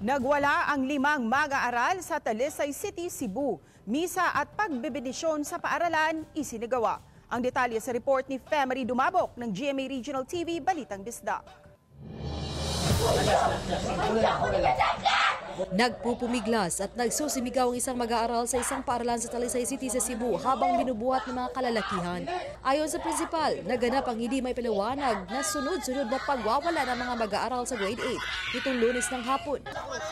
Nagwala ang 5 mag-aaral sa Talisay City, Cebu. Misa at pagbebedisyon sa paaralan isinagawa. Ang detalye sa report ni Femery Dumabok ng GMA Regional TV, Balitang Bisdak. Nagpupumiglas at nagsusimigaw ang isang mag-aaral sa isang paaralan sa Talisay City sa Cebu habang binubuhat ng mga kalalakihan. Ayon sa principal, naganap ang hindi may paliwanag na sunod-sunod na pagwawala ng mga mag-aaral sa grade 8 nitong Lunes ng hapon.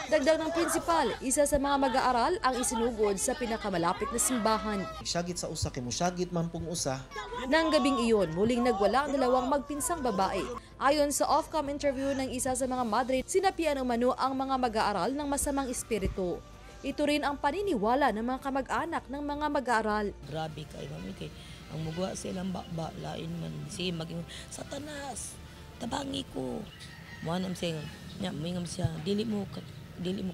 Dagdag ng principal, isa sa mga mag-aaral ang isinugod sa pinakamalapit na simbahan. Syagit sa usa kay mo syagit man pong usa. Nang gabing iyon, muling nagwala ang dalawang magpinsang babae. Ayon sa off-cam interview ng isa sa mga madre, sinapian umano ang mga mag-aaral ng masamang espiritu. Ito rin ang paniniwala ng mga kamag-anak ng mga mag-aaral. Grabe kay mami kay ang mugwa silang bakba lain man si maging Satanas tabangi ko. Manam siya nya mingam siya dili mo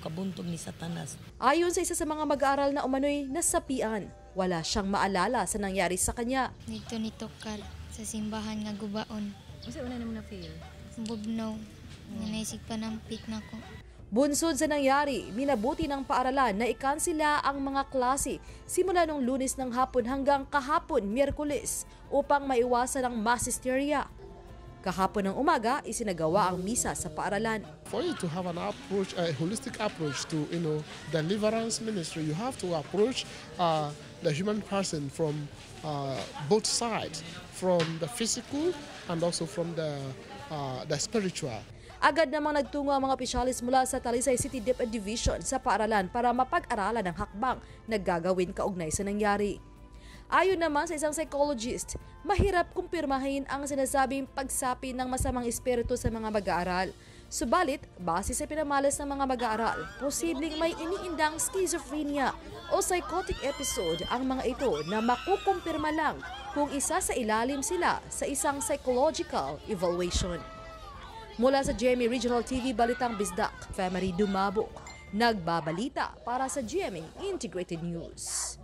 kabuntog ni Satanas. Ayon sa isa sa mga mag-aaral na umano'y nasapian, wala siyang maalala sa nangyari sa kanya. Dito ni Tokal sa simbahan nga gubaon. Kasi una naman na-feel? Bubnaw. Naisig pa ng pik na ko. Bunsod sa nangyari, minabuti ng paaralan na ikansila ang mga klase simula nung Lunes ng hapon hanggang kahapon, Miyerkules, upang maiwasan ang mass hysteria. Kahapon ng umaga, isinagawa ang misa sa paaralan. For you to have an approach, a holistic approach to, deliverance ministry, you have to approach the human person from both sides, from the physical and also from the spiritual. Agad namang nagtungo ang mga opisyalis mula sa Talisay City DepEd Division sa paaralan para mapag-aralan ang hakbang na gagawin kaugnay sa nangyari. Ayon naman sa isang psychologist, mahirap kumpirmahin ang sinasabing pagsapi ng masamang espiritu sa mga mag-aaral. Subalit, base sa pinamalas ng mga mag-aaral, posibleng may iniindang schizophrenia o psychotic episode ang mga ito na makukumpirma lang kung isa sa ilalim sila sa isang psychological evaluation. Mula sa GMA Regional TV, Balitang Bisdak, Femery Dumabok, nagbabalita para sa GMA Integrated News.